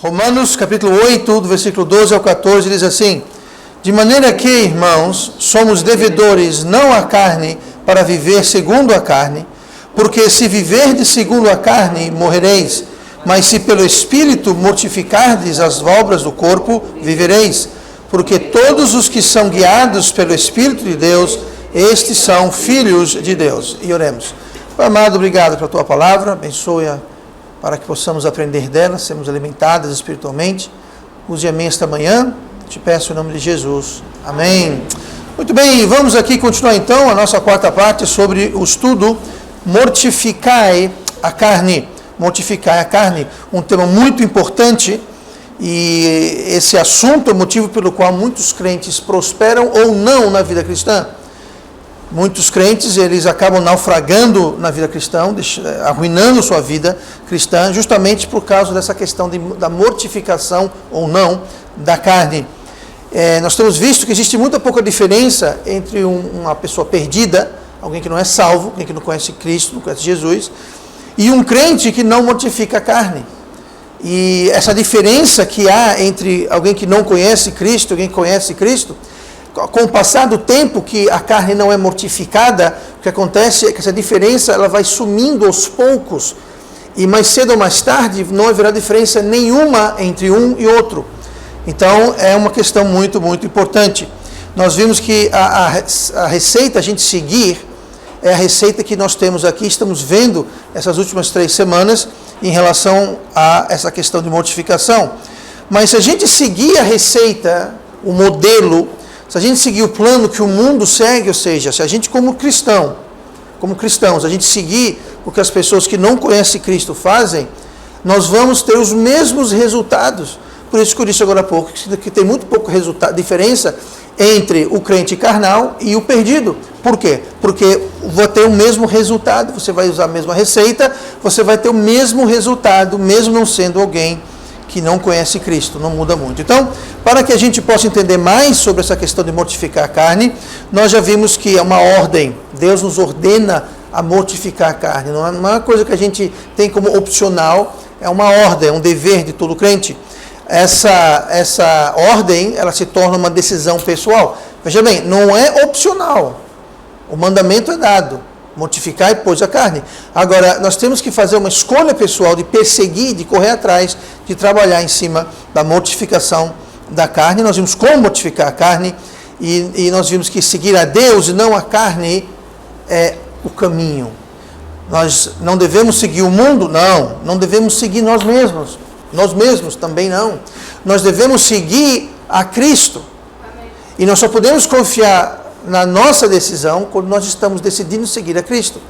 Romanos capítulo 8, do versículo 12 ao 14, diz assim: de maneira que, irmãos, somos devedores não à carne para viver segundo a carne, porque se viverdes segundo a carne, morrereis, mas se pelo Espírito mortificardes as obras do corpo, vivereis. Porque todos os que são guiados pelo Espírito de Deus, estes são filhos de Deus. E oremos. Pai amado, obrigado pela tua palavra, abençoe-a para que possamos aprender dela, sermos alimentados espiritualmente. Use a mim esta manhã, te peço em nome de Jesus. Amém. Muito bem, vamos aqui continuar então a nossa quarta parte sobre o estudo Mortificai a carne. Mortificar a carne, um tema muito importante, e esse assunto é o motivo pelo qual muitos crentes prosperam ou não na vida cristã. Muitos crentes, eles acabam naufragando na vida cristã, arruinando sua vida cristã, justamente por causa dessa questão da mortificação ou não da carne. Nós temos visto que existe muita pouca diferença entre uma pessoa perdida, alguém que não é salvo, alguém que não conhece Cristo, não conhece Jesus, e um crente que não mortifica a carne. E essa diferença que há entre alguém que não conhece Cristo e alguém que conhece Cristo, com o passar do tempo que a carne não é mortificada, o que acontece é que essa diferença ela vai sumindo aos poucos, e mais cedo ou mais tarde não haverá diferença nenhuma entre um e outro. Então é uma questão muito, muito importante. Nós vimos que a receita a gente seguir é a receita que nós temos aqui, estamos vendo essas últimas 3 semanas em relação a essa questão de mortificação. Mas se a gente seguir a receita, o modelo, se a gente seguir o plano que o mundo segue, ou seja, se a gente como cristãos, a gente seguir o que as pessoas que não conhecem Cristo fazem, nós vamos ter os mesmos resultados. Por isso que eu disse agora há pouco, que tem muito pouco diferença entre o crente carnal e o perdido. Por quê? Porque vai ter o mesmo resultado, você vai usar a mesma receita, você vai ter o mesmo resultado, mesmo não sendo alguém que não conhece Cristo, não muda muito. Então, para que a gente possa entender mais sobre essa questão de mortificar a carne, nós já vimos que é uma ordem, Deus nos ordena a mortificar a carne, não é uma coisa que a gente tem como opcional, é uma ordem, é um dever de todo crente. Essa ordem, ela se torna uma decisão pessoal. Veja bem, não é opcional. O mandamento é dado. Mortificar e pôs a carne. Agora, nós temos que fazer uma escolha pessoal de perseguir, de correr atrás, de trabalhar em cima da mortificação da carne. Nós vimos como mortificar a carne e nós vimos que seguir a Deus e não a carne é o caminho. Nós não devemos seguir o mundo? Não devemos seguir nós mesmos. Nós mesmos também não. Nós devemos seguir a Cristo. Amém. E nós só podemos confiar na nossa decisão quando nós estamos decidindo seguir a Cristo.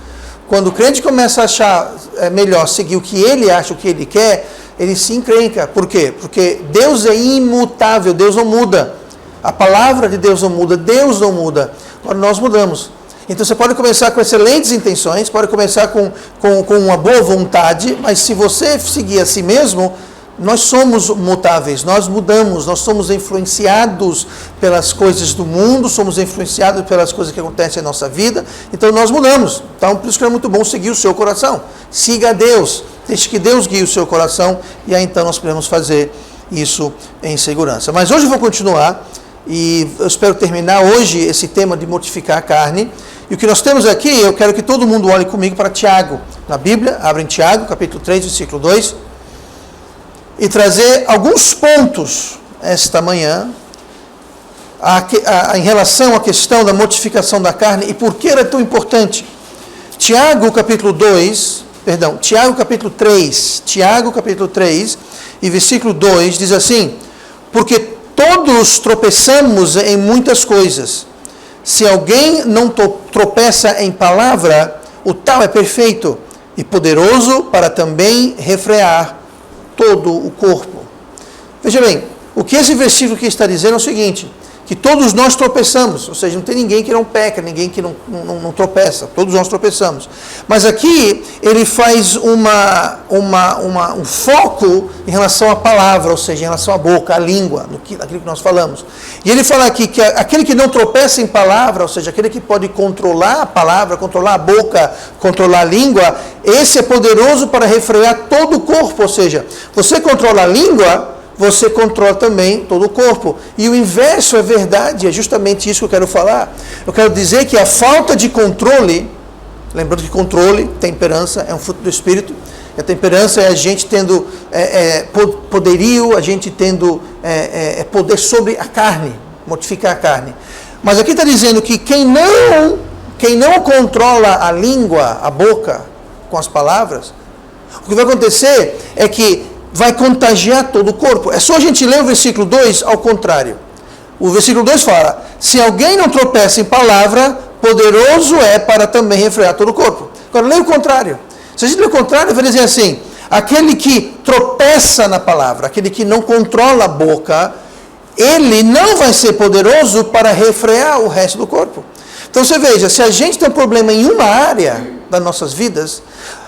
Quando o crente começa a achar melhor seguir o que ele acha, o que ele quer, ele se encrenca. Por quê? Porque Deus é imutável, Deus não muda. A palavra de Deus não muda, Deus não muda. Agora nós mudamos. Então você pode começar com excelentes intenções, pode começar com uma boa vontade, mas se você seguir a si mesmo, nós somos mutáveis, nós mudamos, nós somos influenciados pelas coisas do mundo, somos influenciados pelas coisas que acontecem na nossa vida, então nós mudamos. Então por isso que é muito bom seguir o seu coração. Siga a Deus, deixe que Deus guie o seu coração, e aí então nós podemos fazer isso em segurança. Mas hoje eu vou continuar, e eu espero terminar hoje esse tema de mortificar a carne. E o que nós temos aqui, eu quero que todo mundo olhe comigo para Tiago, na Bíblia, abre em Tiago, capítulo 3, versículo 2, e trazer alguns pontos esta manhã em relação à questão da mortificação da carne e por que ela é tão importante. Tiago capítulo 3 e versículo 2 diz assim: porque todos tropeçamos em muitas coisas. Se alguém não tropeça em palavra, o tal é perfeito e poderoso para também refrear todo o corpo. Veja bem, o que esse versículo aqui está dizendo é o seguinte: que todos nós tropeçamos, ou seja, não tem ninguém que não peca, ninguém que não tropeça, todos nós tropeçamos. Mas aqui ele faz um foco em relação à palavra, ou seja, em relação à boca, à língua, naquilo que nós falamos. E ele fala aqui que aquele que não tropeça em palavra, ou seja, aquele que pode controlar a palavra, controlar a boca, controlar a língua, esse é poderoso para refrear todo o corpo, ou seja, você controla a língua, você controla também todo o corpo. E o inverso é verdade, é justamente isso que eu quero falar. Eu quero dizer que a falta de controle, lembrando que controle, temperança, é um fruto do Espírito. A temperança é a gente tendo poderio, a gente tendo poder sobre a carne, mortificar a carne. Mas aqui está dizendo que quem não controla a língua, a boca, com as palavras, o que vai acontecer é que vai contagiar todo o corpo. É só a gente ler o versículo 2 ao contrário. O versículo 2 fala, se alguém não tropeça em palavra, poderoso é para também refrear todo o corpo. Agora, leia o contrário. Se a gente ler o contrário, vai dizer assim, aquele que tropeça na palavra, aquele que não controla a boca, ele não vai ser poderoso para refrear o resto do corpo. Então você veja, se a gente tem um problema em uma área das nossas vidas,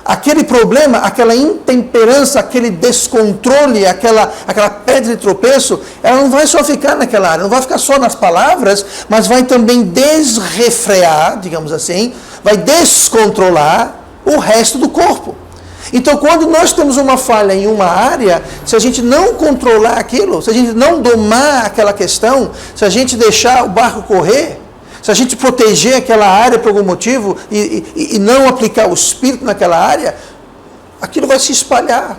aquele problema, aquela intemperança, aquele descontrole, aquela pedra de tropeço, ela não vai só ficar naquela área, não vai ficar só nas palavras, mas vai também desrefrear, digamos assim, vai descontrolar o resto do corpo. Então, quando nós temos uma falha em uma área, se a gente não controlar aquilo, se a gente não domar aquela questão, se a gente deixar o barco correr, se a gente proteger aquela área por algum motivo e não aplicar o Espírito naquela área, aquilo vai se espalhar.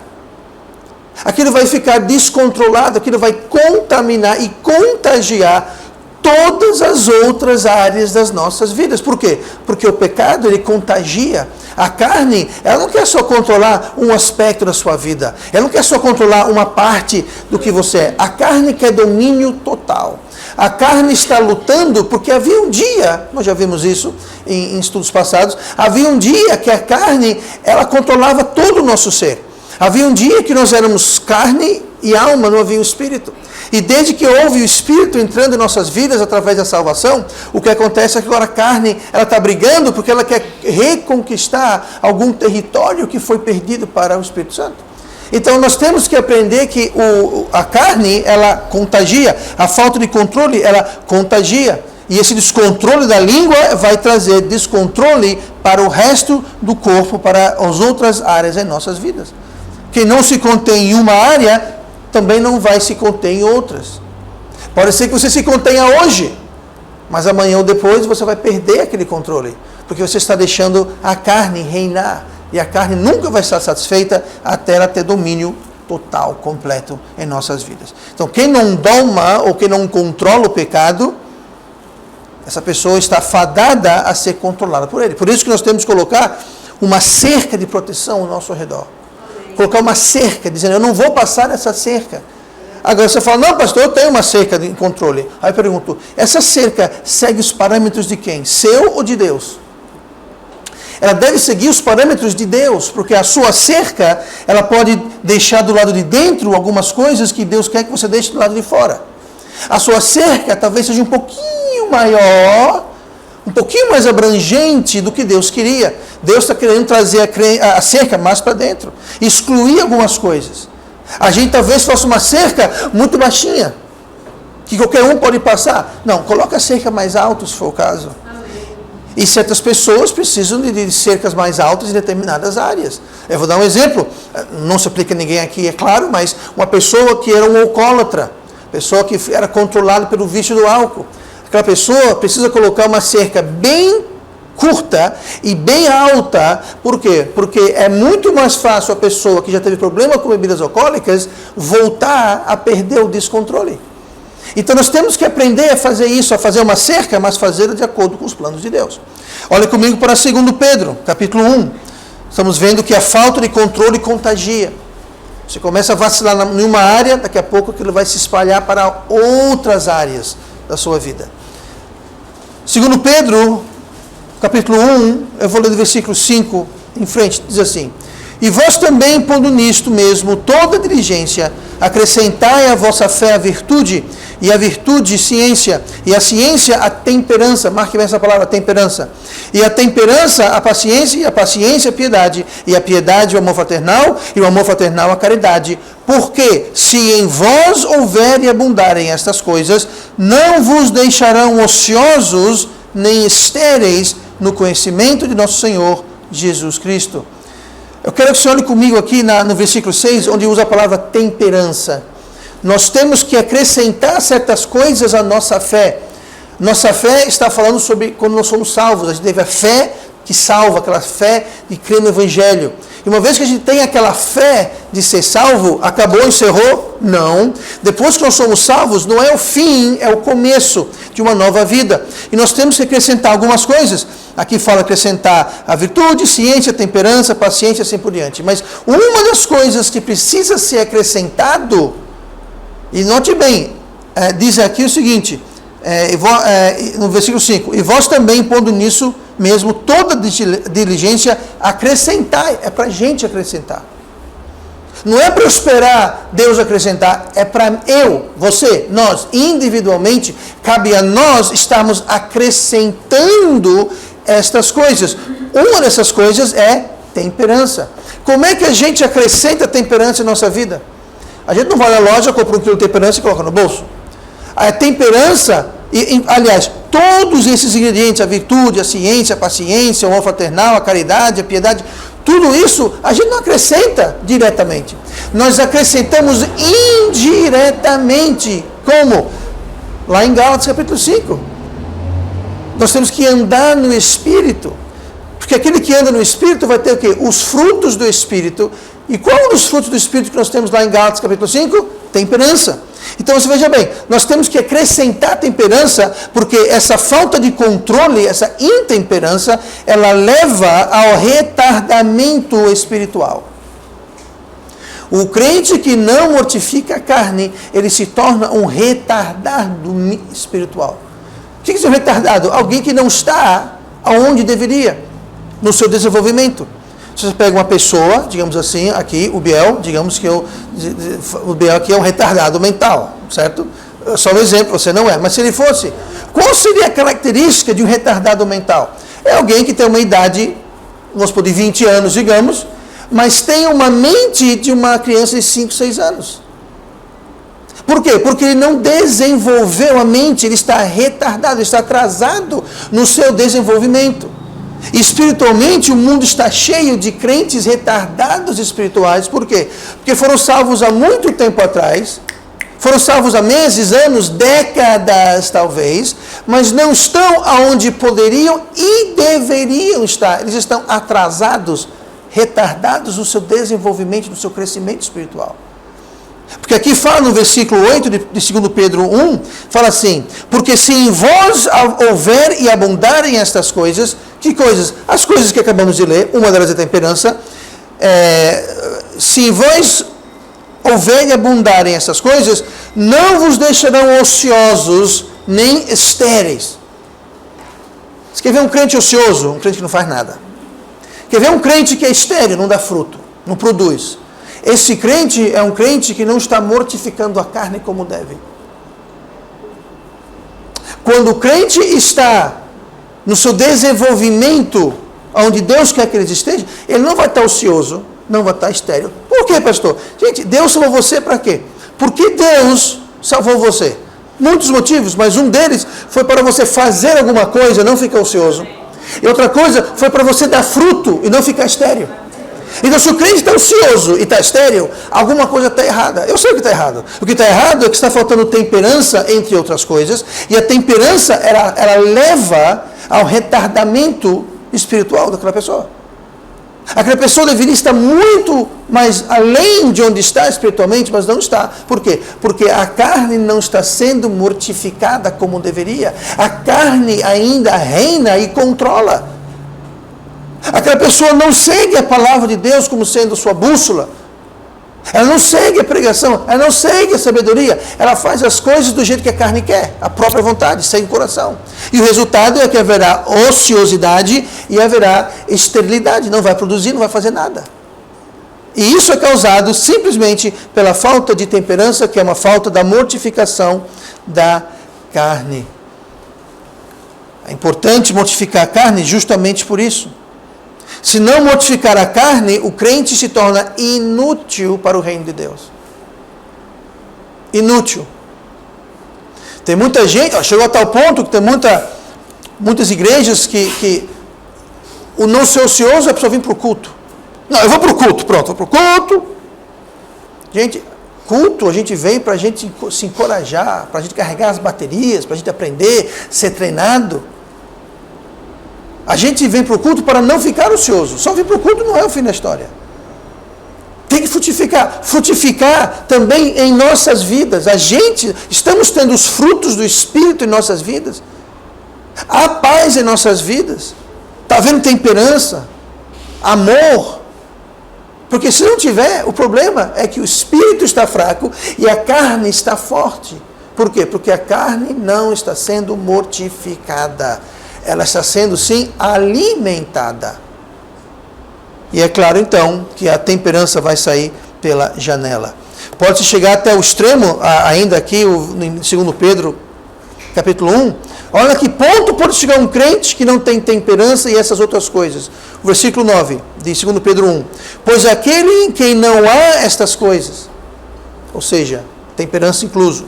Aquilo vai ficar descontrolado, aquilo vai contaminar e contagiar todas as outras áreas das nossas vidas. Por quê? Porque o pecado, ele contagia. A carne, ela não quer só controlar um aspecto da sua vida. Ela não quer só controlar uma parte do que você é. A carne quer domínio total. A carne está lutando porque havia um dia, nós já vimos isso em estudos passados, havia um dia que a carne, ela controlava todo o nosso ser. Havia um dia que nós éramos carne e alma, não havia o Espírito. E desde que houve o Espírito entrando em nossas vidas através da salvação, o que acontece é que agora a carne, ela está brigando porque ela quer reconquistar algum território que foi perdido para o Espírito Santo. Então nós temos que aprender que a carne, ela contagia, a falta de controle, ela contagia. E esse descontrole da língua vai trazer descontrole para o resto do corpo, para as outras áreas em nossas vidas. Quem não se contém em uma área, também não vai se conter em outras. Pode ser que você se contenha hoje, mas amanhã ou depois você vai perder aquele controle, porque você está deixando a carne reinar. E a carne nunca vai estar satisfeita até ela ter domínio total, completo em nossas vidas. Então, quem não doma ou quem não controla o pecado, essa pessoa está fadada a ser controlada por ele. Por isso que nós temos que colocar uma cerca de proteção ao nosso redor. Colocar uma cerca, dizendo, eu não vou passar essa cerca. Agora você fala, não, pastor, eu tenho uma cerca de controle. Aí eu pergunto, essa cerca segue os parâmetros de quem? Seu ou de Deus? Ela deve seguir os parâmetros de Deus, porque a sua cerca, ela pode deixar do lado de dentro algumas coisas que Deus quer que você deixe do lado de fora. A sua cerca talvez seja um pouquinho maior, um pouquinho mais abrangente do que Deus queria. Deus está querendo trazer a cerca mais para dentro, excluir algumas coisas. A gente talvez faça uma cerca muito baixinha, que qualquer um pode passar. Não, coloca a cerca mais alta, se for o caso. E certas pessoas precisam de cercas mais altas em determinadas áreas. Eu vou dar um exemplo, não se aplica a ninguém aqui, é claro, mas uma pessoa que era um alcoólatra, pessoa que era controlada pelo vício do álcool. Aquela pessoa precisa colocar uma cerca bem curta e bem alta. Por quê? Porque é muito mais fácil a pessoa que já teve problema com bebidas alcoólicas voltar a perder o descontrole. Então nós temos que aprender a fazer isso, a fazer uma cerca, mas fazê-la de acordo com os planos de Deus. Olha comigo para 2 Pedro, capítulo 1. Estamos vendo que a falta de controle contagia. Você começa a vacilar em uma área, daqui a pouco aquilo vai se espalhar para outras áreas da sua vida. 2 Pedro, capítulo 1, eu vou ler do versículo 5 em frente, diz assim: E vós também, pondo nisto mesmo toda diligência, acrescentai à vossa fé a virtude, e a virtude ciência, e a ciência a temperança, marque bem essa palavra, temperança, e a temperança a paciência, e a paciência a piedade, e a piedade o amor fraternal, e o amor fraternal a caridade, porque se em vós houver e abundarem estas coisas, não vos deixarão ociosos, nem estéreis no conhecimento de nosso Senhor Jesus Cristo. Eu quero que você olhe comigo aqui no versículo 6, onde usa a palavra temperança. Nós temos que acrescentar certas coisas à nossa fé. Nossa fé está falando sobre quando nós somos salvos. A gente teve a fé que salva, aquela fé de crer no Evangelho. E uma vez que a gente tem aquela fé de ser salvo, acabou, encerrou? Não. Depois que nós somos salvos, não é o fim, é o começo de uma nova vida. E nós temos que acrescentar algumas coisas. Aqui fala acrescentar a virtude, ciência, temperança, paciência, assim por diante. Mas uma das coisas que precisa ser acrescentado, e note bem, diz aqui o seguinte, no versículo 5, e vós também, pondo nisso mesmo toda diligência, acrescentai, é para a gente acrescentar. Não é para eu esperar Deus acrescentar, é para você, nós, individualmente, cabe a nós estarmos acrescentando estas coisas. Uma dessas coisas é temperança. Como é que a gente acrescenta temperança em nossa vida? A gente não vai na loja, compra um quilo de temperança e coloca no bolso. A temperança, aliás, todos esses ingredientes, a virtude, a ciência, a paciência, o amor fraternal, a caridade, a piedade, tudo isso a gente não acrescenta diretamente. Nós acrescentamos indiretamente. Como? Lá em Gálatas capítulo 5. Nós temos que andar no Espírito. Porque aquele que anda no Espírito vai ter o quê? Os frutos do Espírito. E qual é um dos frutos do Espírito que nós temos lá em Gálatas capítulo 5? Temperança. Então você veja bem, nós temos que acrescentar temperança, porque essa falta de controle, essa intemperança, ela leva ao retardamento espiritual. O crente que não mortifica a carne, ele se torna um retardado espiritual. O que é um retardado? Alguém que não está aonde deveria, no seu desenvolvimento. Se você pega uma pessoa, digamos assim, aqui, o Biel, digamos que o Biel aqui é um retardado mental, certo? Só um exemplo, você não é. Mas se ele fosse, qual seria a característica de um retardado mental? É alguém que tem uma idade, vamos supor, de 20 anos, digamos, mas tem uma mente de uma criança de 5, 6 anos. Por quê? Porque ele não desenvolveu a mente, ele está retardado, ele está atrasado no seu desenvolvimento. Espiritualmente, o mundo está cheio de crentes retardados espirituais. Por quê? Porque foram salvos há muito tempo atrás, foram salvos há meses, anos, décadas talvez, mas não estão aonde poderiam e deveriam estar. Eles estão atrasados, retardados no seu desenvolvimento, no seu crescimento espiritual. Porque aqui fala no versículo 8 de 2 Pedro 1, fala assim, porque se em vós houver e abundarem estas coisas, que coisas? As coisas que acabamos de ler, uma delas é a temperança, se em vós houver e abundarem estas coisas, não vos deixarão ociosos nem estéreis. Você quer ver um crente ocioso? Um crente que não faz nada. Quer ver um crente que é estéril, não dá fruto, não produz. Esse crente é um crente que não está mortificando a carne como deve. Quando o crente está no seu desenvolvimento, onde Deus quer que ele esteja, ele não vai estar ocioso, não vai estar estéril. Por quê, pastor? Gente, Deus salvou você para quê? Por que Deus salvou você? Muitos motivos, mas um deles foi para você fazer alguma coisa, não ficar ocioso. E outra coisa foi para você dar fruto e não ficar estéril. Então, se o crente está ocioso e está estéril, alguma coisa está errada. Eu sei o que está errado. O que está errado é que está faltando temperança, entre outras coisas, e a temperança, ela leva ao retardamento espiritual daquela pessoa. Aquela pessoa deveria estar muito mais além de onde está espiritualmente, mas não está. Por quê? Porque a carne não está sendo mortificada como deveria. A carne ainda reina e controla. Aquela pessoa não segue a palavra de Deus como sendo sua bússola. Ela não segue a pregação, ela não segue a sabedoria. Ela faz as coisas do jeito que a carne quer, a própria vontade, sem coração. E o resultado é que haverá ociosidade e haverá esterilidade. Não vai produzir, não vai fazer nada. E isso é causado simplesmente pela falta de temperança, que é uma falta da mortificação da carne. É importante mortificar a carne justamente por isso. Se não mortificar a carne, o crente se torna inútil para o reino de Deus. Inútil. Tem muita gente, chegou a tal ponto que tem muitas igrejas que o não ser ocioso é a pessoa vir para o culto. Não, eu vou para o culto, pronto, vou para o culto. Gente, culto a gente vem para a gente se encorajar, para a gente carregar as baterias, para a gente aprender, ser treinado. A gente vem para o culto para não ficar ocioso. Só vir para o culto não é o fim da história. Tem que frutificar. Frutificar também em nossas vidas. Estamos tendo os frutos do Espírito em nossas vidas. Há paz em nossas vidas. Está havendo temperança, amor. Porque se não tiver, o problema é que o Espírito está fraco e a carne está forte. Por quê? Porque a carne não está sendo mortificada. Ela está sendo, sim, alimentada. E é claro, então, que a temperança vai sair pela janela. Pode-se chegar até o extremo, ainda aqui, em 2 Pedro, capítulo 1. Olha que ponto pode chegar um crente que não tem temperança e essas outras coisas. O versículo 9, de 2 Pedro 1. Pois aquele em quem não há estas coisas, ou seja, temperança incluso,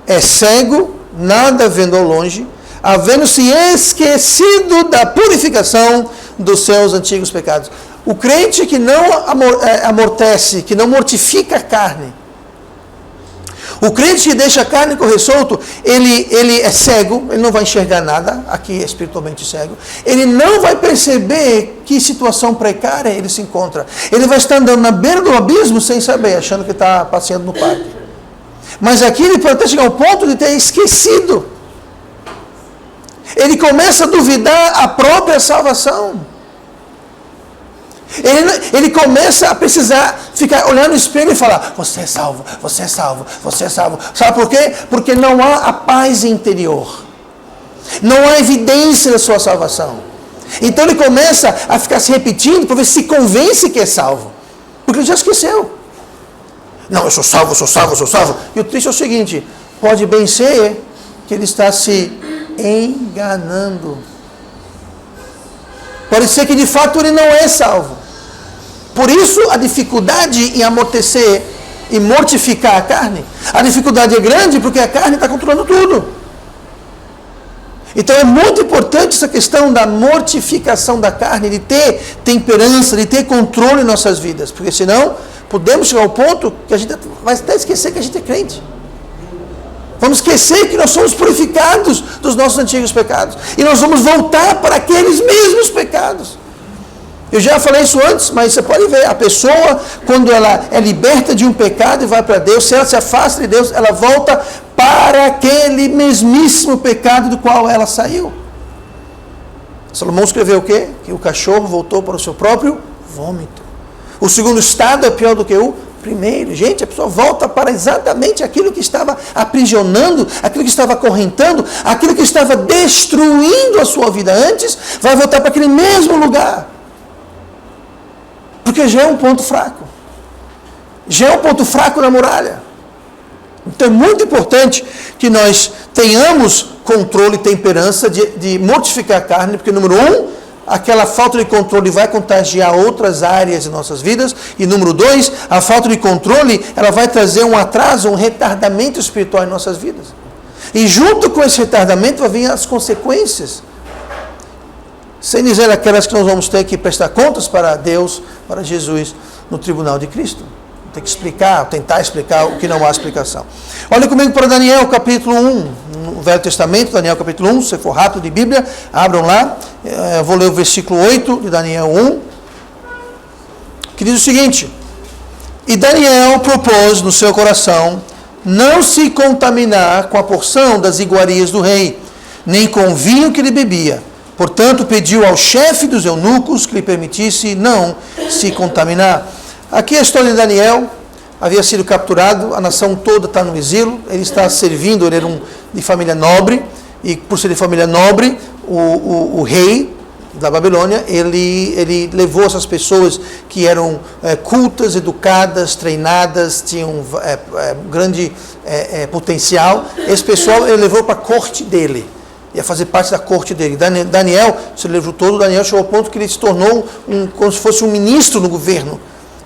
é cego, nada vendo ao longe, havendo-se esquecido da purificação dos seus antigos pecados. O crente que não amortece, que não mortifica a carne, o crente que deixa a carne correr solto, ele é cego, ele não vai enxergar nada, aqui é espiritualmente cego, ele não vai perceber que situação precária ele se encontra. Ele vai estar andando na beira do abismo sem saber, achando que está passeando no parque. Mas aqui ele pode até chegar ao ponto de ter esquecido. Ele começa a duvidar a própria salvação. Ele começa a precisar ficar olhando no espelho e falar: você é salvo, você é salvo, você é salvo. Sabe por quê? Porque não há a paz interior. Não há evidência da sua salvação. Então ele começa a ficar se repetindo para ver se convence que é salvo. Porque ele já esqueceu. Não, eu sou salvo, eu sou salvo, eu sou salvo. E o triste é o seguinte: pode bem ser que ele está se enganando. Pode ser que de fato ele não é salvo. Por isso a dificuldade em amortecer e mortificar a carne. A dificuldade é grande porque a carne está controlando tudo. Então é muito importante essa questão da mortificação da carne, de ter temperança, de ter controle em nossas vidas. Porque senão podemos chegar ao ponto que a gente vai até esquecer que a gente é crente. Vamos esquecer que nós somos purificados dos nossos antigos pecados. E nós vamos voltar para aqueles mesmos pecados. Eu já falei isso antes, mas você pode ver, a pessoa, quando ela é liberta de um pecado e vai para Deus, se ela se afasta de Deus, ela volta para aquele mesmíssimo pecado do qual ela saiu. Salomão escreveu o quê? Que o cachorro voltou para o seu próprio vômito. O segundo estado é pior do que o primeiro. Gente, a pessoa volta para exatamente aquilo que estava aprisionando, aquilo que estava acorrentando, aquilo que estava destruindo a sua vida antes, vai voltar para aquele mesmo lugar. Porque já é um ponto fraco. Já é um ponto fraco na muralha. Então é muito importante que nós tenhamos controle e temperança de mortificar a carne, porque número 1, aquela falta de controle vai contagiar outras áreas de nossas vidas. E número 2, a falta de controle, ela vai trazer um atraso, um retardamento espiritual em nossas vidas. E junto com esse retardamento vai vir as consequências. Sem dizer aquelas que nós vamos ter que prestar contas para Deus, para Jesus, no tribunal de Cristo. Tem que explicar, tentar explicar o que não há explicação. Olha comigo para Daniel capítulo 1, no Velho Testamento, Daniel capítulo 1, se for rápido de Bíblia, abram lá. Eu vou ler o versículo 8 de Daniel 1, que diz o seguinte: E Daniel propôs no seu coração não se contaminar com a porção das iguarias do rei, nem com o vinho que ele bebia. Portanto, pediu ao chefe dos eunucos que lhe permitisse não se contaminar. Aqui a história de Daniel. Havia sido capturado, a nação toda está no exílio, ele está servindo, ele era de família nobre, e por ser de família nobre, o rei da Babilônia, ele levou essas pessoas que eram cultas, educadas, treinadas, tinham grande potencial. Esse pessoal ele levou para a corte dele, ia fazer parte da corte dele. Daniel, se livro todo, Daniel chegou ao ponto que ele se tornou como se fosse um ministro no governo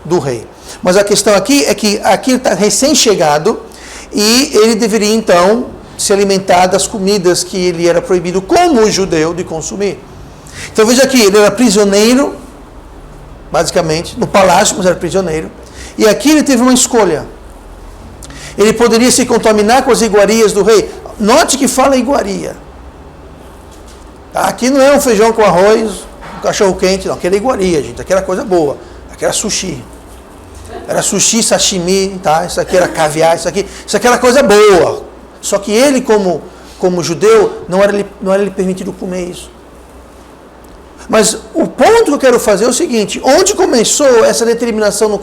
do rei. Mas a questão aqui é que aqui ele está recém-chegado e ele deveria então se alimentar das comidas que ele era proibido como judeu de consumir. Então veja aqui, ele era prisioneiro, basicamente, no palácio, mas era prisioneiro. E aqui ele teve uma escolha. Ele poderia se contaminar com as iguarias do rei. Note que fala iguaria. Aqui não é um feijão com arroz, um cachorro quente, não. Aqui era iguaria, gente. Aqui era coisa boa. Aqui era sushi. Era sushi, sashimi, tá? Isso aqui era caviar, isso aqui era coisa boa. Só que ele, como judeu, não era lhe permitido comer isso. Mas o ponto que eu quero fazer é o seguinte: onde começou essa determinação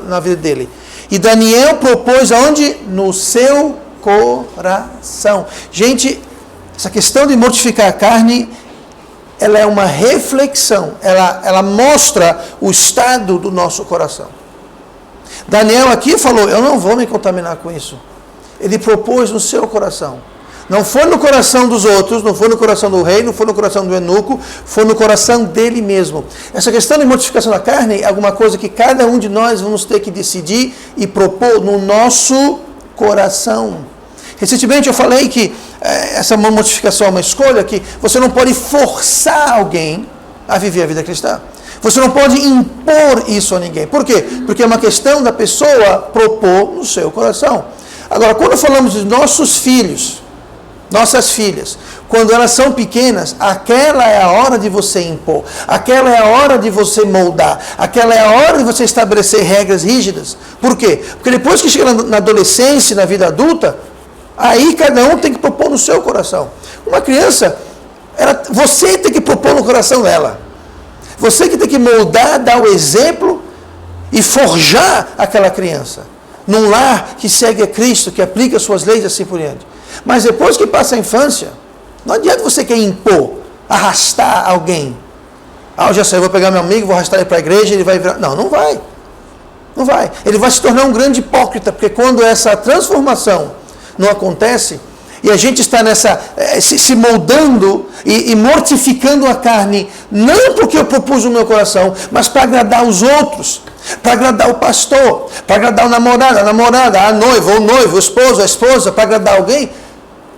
na vida dele? E Daniel propôs aonde? No seu coração. Gente, essa questão de mortificar a carne, ela é uma reflexão, ela mostra o estado do nosso coração. Daniel aqui falou, eu não vou me contaminar com isso. Ele propôs no seu coração. Não foi no coração dos outros, não foi no coração do rei, não foi no coração do eunuco, foi no coração dele mesmo. Essa questão de mortificação da carne é alguma coisa que cada um de nós vamos ter que decidir e propor no nosso coração. Recentemente eu falei que essa mortificação é uma escolha, que você não pode forçar alguém a viver a vida cristã. Você não pode impor isso a ninguém. Por quê? Porque é uma questão da pessoa propor no seu coração. Agora, quando falamos de nossos filhos, nossas filhas, quando elas são pequenas, aquela é a hora de você impor, aquela é a hora de você moldar, aquela é a hora de você estabelecer regras rígidas. Por quê? Porque depois que chega na adolescência, na vida adulta, aí cada um tem que propor no seu coração. Uma criança, você tem que propor no coração dela. Você que tem que moldar, dar o exemplo e forjar aquela criança. Num lar que segue a Cristo, que aplica as suas leis assim por diante. Mas depois que passa a infância, não adianta você querer impor, arrastar alguém. Eu já sei, eu vou pegar meu amigo, vou arrastar ele para a igreja, ele vai virar... Não, não vai. Não vai. Ele vai se tornar um grande hipócrita, porque quando essa transformação não acontece, e a gente está se moldando e mortificando a carne, não porque eu propus no meu coração, mas para agradar os outros, para agradar o pastor, para agradar o namorado, a namorada, a noiva, o noivo, o esposo, a esposa, para agradar alguém,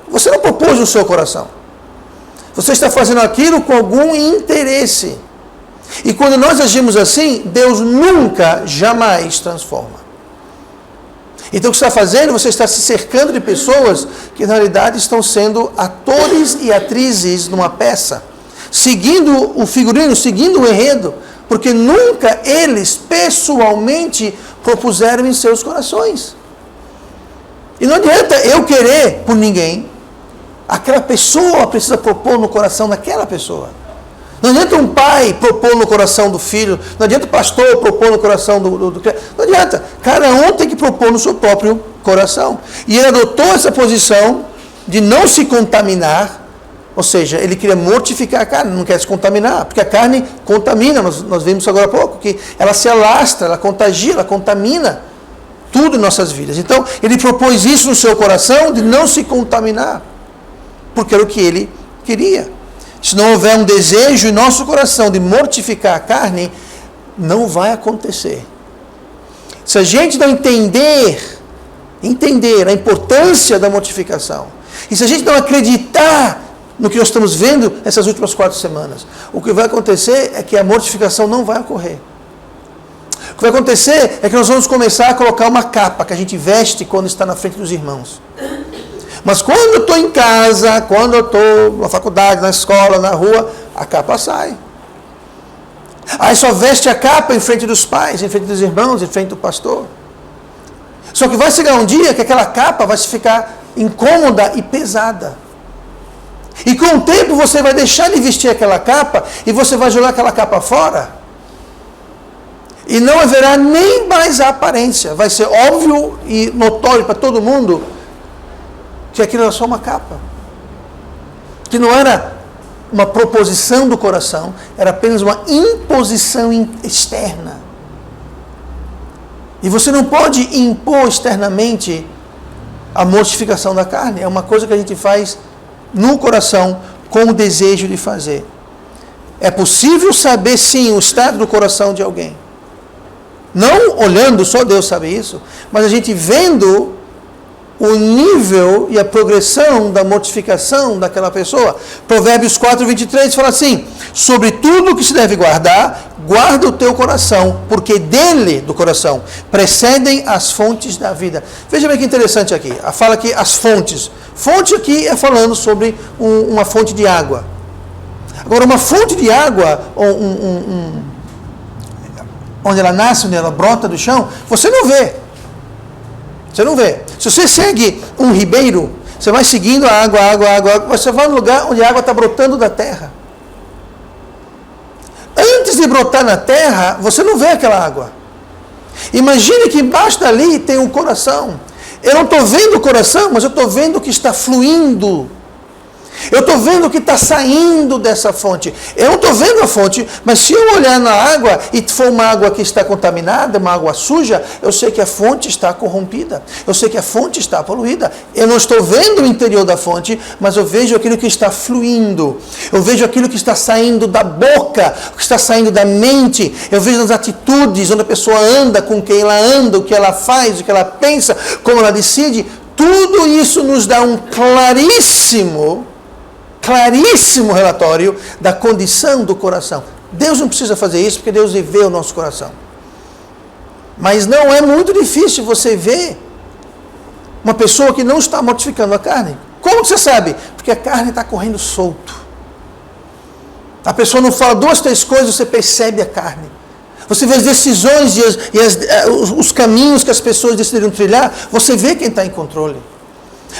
você não propôs no seu coração. Você está fazendo aquilo com algum interesse. E quando nós agimos assim, Deus nunca, jamais transforma. Então o que você está fazendo? Você está se cercando de pessoas que na realidade estão sendo atores e atrizes numa peça, seguindo o figurino, seguindo o enredo, porque nunca eles pessoalmente propuseram em seus corações. E não adianta eu querer por ninguém, aquela pessoa precisa propor no coração daquela pessoa. Não adianta um pai propor no coração do filho, não adianta o pastor propor no coração do não adianta. Cada um tem que propor no seu próprio coração. E ele adotou essa posição de não se contaminar, ou seja, ele queria mortificar a carne, não quer se contaminar, porque a carne contamina, nós vimos agora há pouco, que ela se alastra, ela contagia, ela contamina tudo em nossas vidas. Então, ele propôs isso no seu coração de não se contaminar, porque era o que ele queria. Se não houver um desejo em nosso coração de mortificar a carne, não vai acontecer. Se a gente não entender a importância da mortificação, e se a gente não acreditar no que nós estamos vendo essas últimas 4 semanas, o que vai acontecer é que a mortificação não vai ocorrer. O que vai acontecer é que nós vamos começar a colocar uma capa que a gente veste quando está na frente dos irmãos. Mas quando eu estou em casa, quando eu estou na faculdade, na escola, na rua, a capa sai. Aí só veste a capa em frente dos pais, em frente dos irmãos, em frente do pastor. Só que vai chegar um dia que aquela capa vai ficar incômoda e pesada. E com o tempo você vai deixar de vestir aquela capa e você vai jogar aquela capa fora. E não haverá nem mais a aparência. Vai ser óbvio e notório para todo mundo que aquilo era só uma capa, que não era uma proposição do coração, era apenas uma imposição externa. E você não pode impor externamente a mortificação da carne. É uma coisa que a gente faz no coração com o desejo de fazer. É possível saber, sim, o estado do coração de alguém. Não olhando, só Deus sabe isso, mas a gente vendo o nível e a progressão da mortificação daquela pessoa. Provérbios 4:23 fala assim: sobre tudo que se deve guardar, guarda o teu coração, porque dele, do coração, precedem as fontes da vida. Veja bem que interessante aqui. Fala aqui as fontes. Fonte aqui é falando sobre uma fonte de água. Agora, uma fonte de água, onde ela nasce, onde ela brota do chão, você não vê. Você não vê. Se você segue um ribeiro, você vai seguindo a água, você vai no lugar onde a água está brotando da terra. Antes de brotar na terra, você não vê aquela água. Imagine que embaixo dali tem um coração. Eu não estou vendo o coração, mas eu estou vendo o que está fluindo. Eu estou vendo o que está saindo dessa fonte. Eu não estou vendo a fonte, mas se eu olhar na água e for uma água que está contaminada, uma água suja, eu sei que a fonte está corrompida. Eu sei que a fonte está poluída. Eu não estou vendo o interior da fonte, mas eu vejo aquilo que está fluindo. Eu vejo aquilo que está saindo da boca, o que está saindo da mente. Eu vejo as atitudes, onde a pessoa anda, com quem ela anda, o que ela faz, o que ela pensa, como ela decide. Tudo isso nos dá um claríssimo relatório da condição do coração. Deus não precisa fazer isso, porque Deus vê o nosso coração. Mas não é muito difícil você ver uma pessoa que não está mortificando a carne. Como você sabe? Porque a carne está correndo solto. A pessoa não fala 2, 3 coisas, você percebe a carne. Você vê as decisões os caminhos que as pessoas decidiram trilhar, você vê quem está em controle.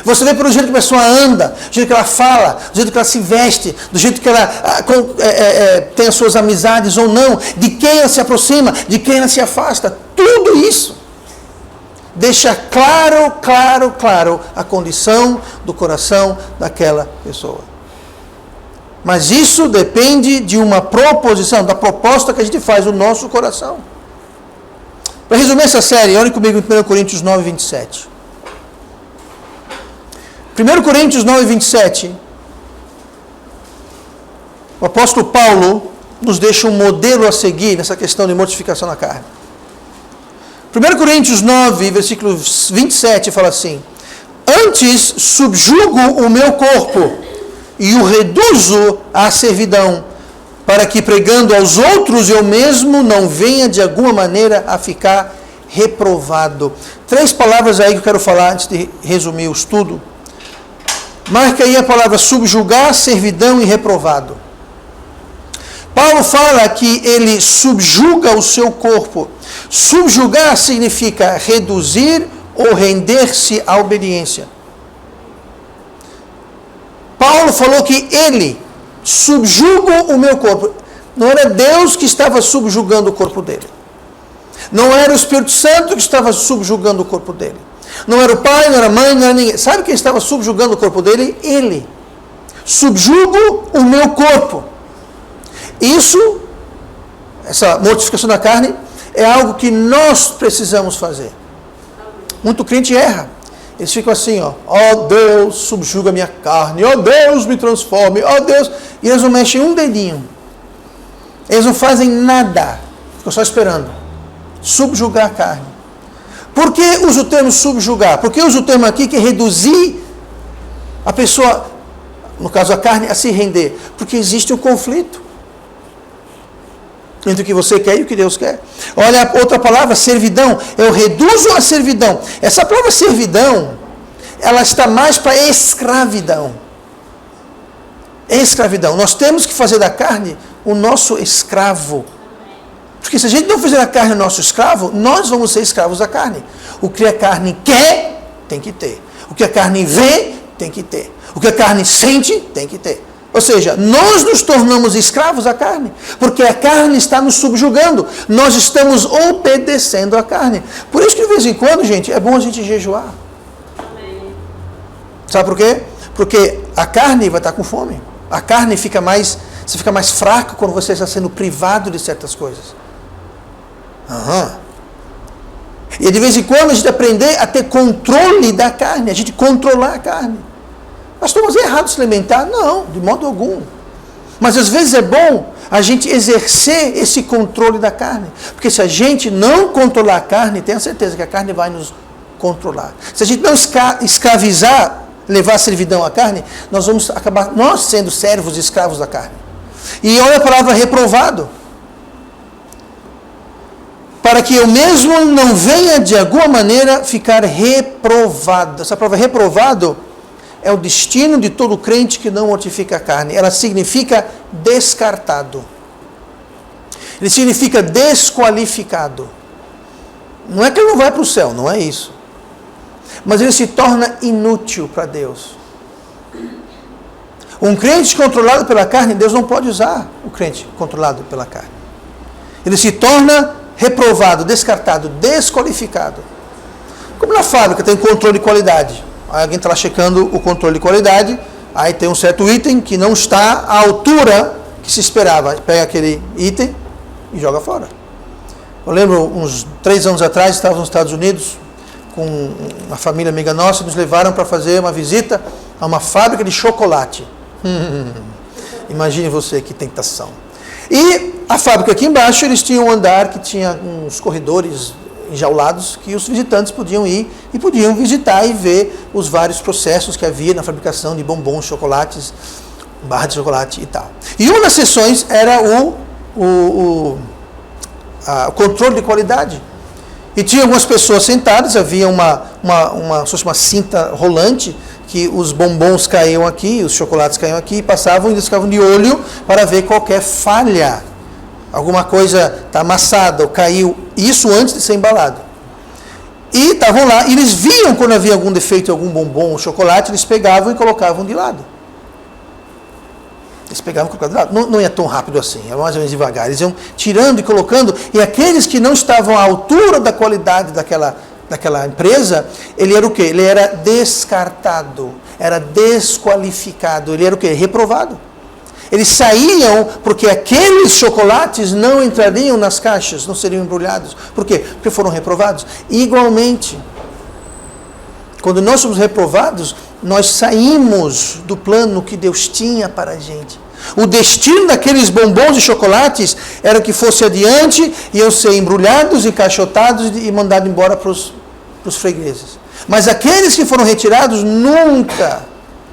Você vê pelo jeito que a pessoa anda, do jeito que ela fala, do jeito que ela se veste, do jeito que ela tem as suas amizades ou não, de quem ela se aproxima, de quem ela se afasta. Tudo isso deixa claro a condição do coração daquela pessoa. Mas isso depende de uma proposição, da proposta que a gente faz no nosso coração. Para resumir essa série, olhe comigo em 1 Coríntios 9:27. 1 Coríntios 9:27, o apóstolo Paulo nos deixa um modelo a seguir nessa questão de mortificação na carne. 1 Coríntios 9, versículo 27, fala assim: antes subjugo o meu corpo e o reduzo à servidão, para que pregando aos outros eu mesmo não venha de alguma maneira a ficar reprovado. 3 palavras aí que eu quero falar antes de resumir o estudo. Marca aí a palavra subjugar, servidão e reprovado. Paulo fala que ele subjuga o seu corpo. Subjugar significa reduzir ou render-se à obediência. Paulo falou que ele subjuga o meu corpo. Não era Deus que estava subjugando o corpo dele. Não era o Espírito Santo que estava subjugando o corpo dele. Não era o pai, não era a mãe, não era ninguém. Sabe quem estava subjugando o corpo dele? Ele. Subjugo o meu corpo. Isso, essa mortificação da carne, é algo que nós precisamos fazer. Muito crente erra. Eles ficam assim, ó Deus, subjuga a minha carne, Deus, me transforme, Deus. E eles não mexem um dedinho. Eles não fazem nada. Ficam só esperando. Subjugar a carne. Por que uso o termo subjugar? Por que uso o termo aqui que é reduzir a pessoa, no caso a carne, a se render? Porque existe um conflito entre o que você quer e o que Deus quer. Olha outra palavra, servidão. Eu reduzo a servidão. Essa palavra servidão, ela está mais para escravidão. Escravidão. Nós temos que fazer da carne o nosso escravo. Porque se a gente não fizer a carne o nosso escravo, nós vamos ser escravos da carne. O que a carne quer, tem que ter. O que a carne vê, tem que ter. O que a carne sente, tem que ter. Ou seja, nós nos tornamos escravos da carne, porque a carne está nos subjugando. Nós estamos obedecendo à carne. Por isso que de vez em quando, gente, é bom a gente jejuar. Amém. Sabe por quê? Porque a carne vai estar com fome. A carne fica mais... Você fica mais fraco quando você está sendo privado de certas coisas. E de vez em quando a gente aprender a ter controle da carne, a gente controlar a carne. Pastor, mas é errado se alimentar? Não, de modo algum. Mas às vezes é bom a gente exercer esse controle da carne. Porque se a gente não controlar a carne, tenha certeza que a carne vai nos controlar. Se a gente não escravizar, levar a servidão à carne, nós vamos acabar nós sendo servos e escravos da carne. E olha a palavra reprovado. Para que eu mesmo não venha de alguma maneira ficar reprovado. Essa palavra reprovado é o destino de todo crente que não mortifica a carne. Ela significa descartado. Ele significa desqualificado. Não é que ele não vai para o céu, não é isso. Mas ele se torna inútil para Deus. Um crente controlado pela carne, Deus não pode usar o crente controlado pela carne. Ele se torna reprovado, descartado, desqualificado. Como na fábrica tem controle de qualidade. Aí alguém está lá checando o controle de qualidade, aí tem um certo item que não está à altura que se esperava. Pega aquele item e joga fora. Eu lembro, uns 3 anos atrás, estávamos nos Estados Unidos, com uma família amiga nossa, nos levaram para fazer uma visita a uma fábrica de chocolate. Imagine você, que tentação. E a fábrica aqui embaixo, eles tinham um andar que tinha uns corredores enjaulados que os visitantes podiam ir e podiam visitar e ver os vários processos que havia na fabricação de bombons, chocolates, barra de chocolate e tal. E uma das sessões era o controle de qualidade. E tinha algumas pessoas sentadas, havia uma cinta rolante, que os bombons caíam aqui, os chocolates caíam aqui, e passavam e eles ficavam de olho para ver qualquer falha. Alguma coisa está amassada ou caiu, isso antes de ser embalado. E estavam lá, e eles viam quando havia algum defeito em algum bombom ou chocolate, eles pegavam e colocavam de lado. Eles pegavam e colocavam de lado. Não ia tão rápido assim, era mais ou menos devagar. Eles iam tirando e colocando, e aqueles que não estavam à altura da qualidade daquela empresa, ele era o quê? Ele era descartado, era desqualificado, ele era o quê? Reprovado. Eles saíam porque aqueles chocolates não entrariam nas caixas, não seriam embrulhados. Por quê? Porque foram reprovados. Igualmente, quando nós somos reprovados, nós saímos do plano que Deus tinha para a gente. O destino daqueles bombons e chocolates era que fosse adiante, iam ser embrulhados, encaixotados e mandados embora para os fregueses. Mas aqueles que foram retirados nunca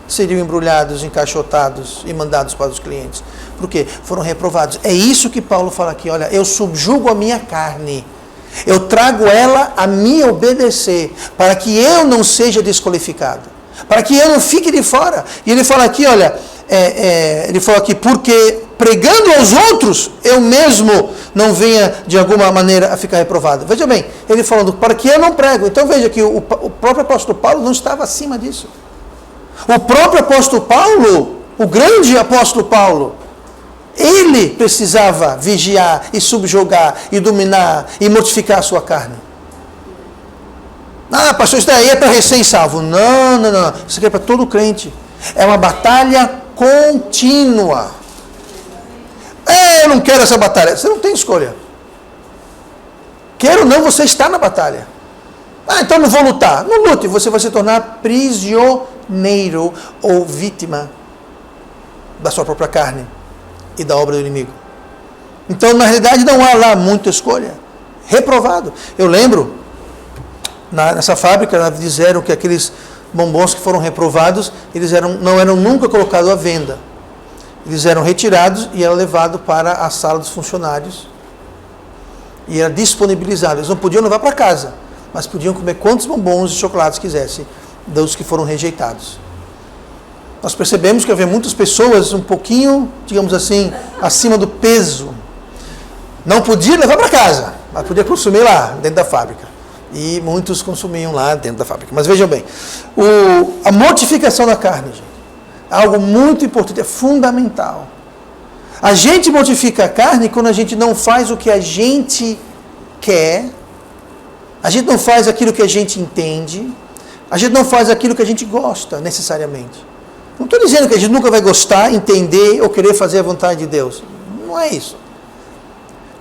seriam embrulhados, encaixotados e mandados para os clientes. Por quê? Foram reprovados. É isso que Paulo fala aqui, olha, eu subjugo a minha carne, eu trago ela a me obedecer, para que eu não seja desqualificado, para que eu não fique de fora. E ele fala aqui, olha, ele fala aqui, porque pregando aos outros, eu mesmo não venha de alguma maneira a ficar reprovado. Veja bem, ele falando, para que eu não prego. Então veja que o próprio apóstolo Paulo não estava acima disso. O próprio apóstolo Paulo, o grande apóstolo Paulo, ele precisava vigiar e subjugar e dominar e mortificar a sua carne. Ah, pastor, isso daí é para recém-salvo. Não. Isso aqui é para todo crente. É uma batalha contínua. Eu não quero essa batalha. Você não tem escolha. Quer ou não, você está na batalha. Então não vou lutar. Não lute, você vai se tornar prisioneiro ou vítima da sua própria carne e da obra do inimigo. Então, na realidade, não há lá muita escolha. Reprovado. Eu lembro, nessa fábrica, disseram que aqueles bombons que foram reprovados, eles não eram nunca colocados à venda. Eles eram retirados e eram levados para a sala dos funcionários. E era disponibilizado. Eles não podiam levar para casa, mas podiam comer quantos bombons e chocolates quisessem, dos que foram rejeitados. Nós percebemos que havia muitas pessoas um pouquinho, digamos assim, acima do peso. Não podia levar para casa, mas podia consumir lá, dentro da fábrica. E muitos consumiam lá dentro da fábrica. Mas vejam bem, a mortificação da carne, gente, é algo muito importante, é fundamental. A gente mortifica a carne quando a gente não faz o que a gente quer, a gente não faz aquilo que a gente entende, a gente não faz aquilo que a gente gosta necessariamente. Não estou dizendo que a gente nunca vai gostar, entender ou querer fazer a vontade de Deus. Não é isso.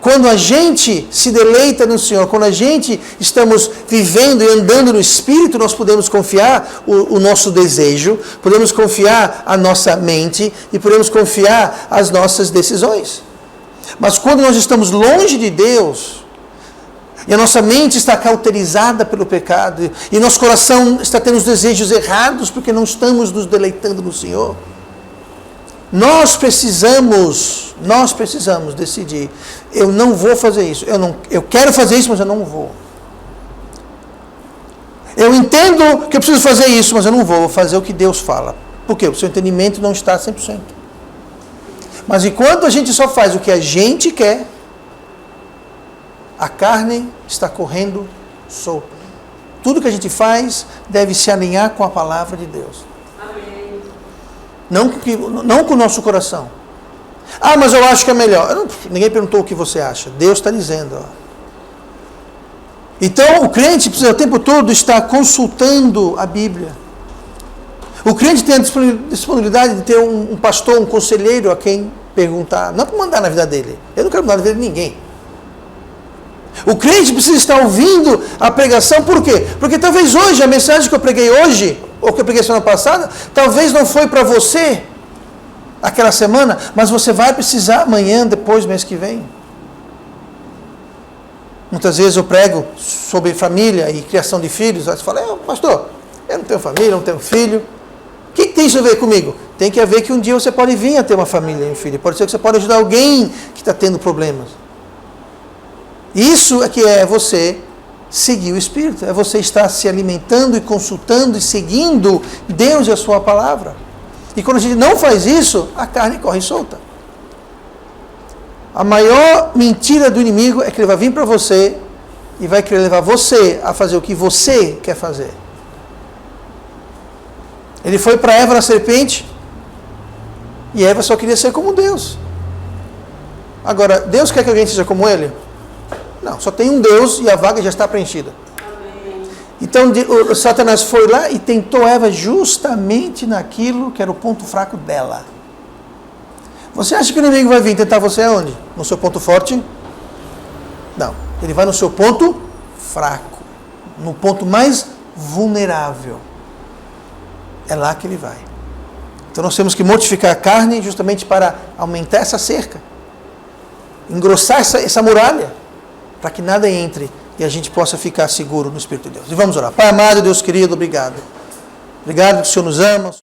Quando a gente se deleita no Senhor, quando a gente estamos vivendo e andando no Espírito, nós podemos confiar o nosso desejo, podemos confiar a nossa mente e podemos confiar as nossas decisões. Mas quando nós estamos longe de Deus, e a nossa mente está cauterizada pelo pecado, e nosso coração está tendo os desejos errados porque não estamos nos deleitando no Senhor, nós precisamos decidir, eu não vou fazer isso, eu quero fazer isso, mas eu não vou. Eu entendo que eu preciso fazer isso, mas eu não vou fazer o que Deus fala. Por quê? O seu entendimento não está 100%. Mas enquanto a gente só faz o que a gente quer, a carne está correndo solta. Tudo que a gente faz deve se alinhar com a palavra de Deus. Amém. Não com o nosso coração. Ah, mas eu acho que é melhor. Ninguém perguntou o que você acha. Deus está dizendo. Então, o crente precisa o tempo todo estar consultando a Bíblia. O crente tem a disponibilidade de ter um pastor, um conselheiro a quem perguntar. Não para mandar na vida dele. Eu não quero mandar na vida de ninguém. O crente precisa estar ouvindo a pregação, por quê? Porque talvez hoje, a mensagem que eu preguei hoje, ou que eu preguei semana passada, talvez não foi para você, aquela semana, mas você vai precisar amanhã, depois, mês que vem. Muitas vezes eu prego sobre família e criação de filhos, aí você fala, pastor, eu não tenho família, não tenho filho. O que tem isso a ver comigo? Tem que haver que um dia você pode vir a ter uma família e um filho. Pode ser que você pode ajudar alguém que está tendo problemas. Isso é que é você seguir o Espírito, é você estar se alimentando e consultando e seguindo Deus e a sua palavra. E quando a gente não faz isso, a carne corre solta. A maior mentira do inimigo é que ele vai vir para você e vai querer levar você a fazer o que você quer fazer. Ele foi para Eva na serpente e Eva só queria ser como Deus. Agora, Deus quer que alguém seja como ele? Não, só tem um Deus e a vaga já está preenchida. Amém. Então o Satanás foi lá e tentou Eva justamente naquilo que era o ponto fraco dela. Você acha que o inimigo vai vir tentar você aonde? No seu ponto forte? Não, ele vai no seu ponto fraco, no ponto mais vulnerável. É lá que ele vai. Então nós temos que mortificar a carne justamente para aumentar essa cerca, engrossar essa muralha, para que nada entre e a gente possa ficar seguro no Espírito de Deus. E vamos orar. Pai amado, Deus querido, obrigado. Obrigado que o Senhor nos ama.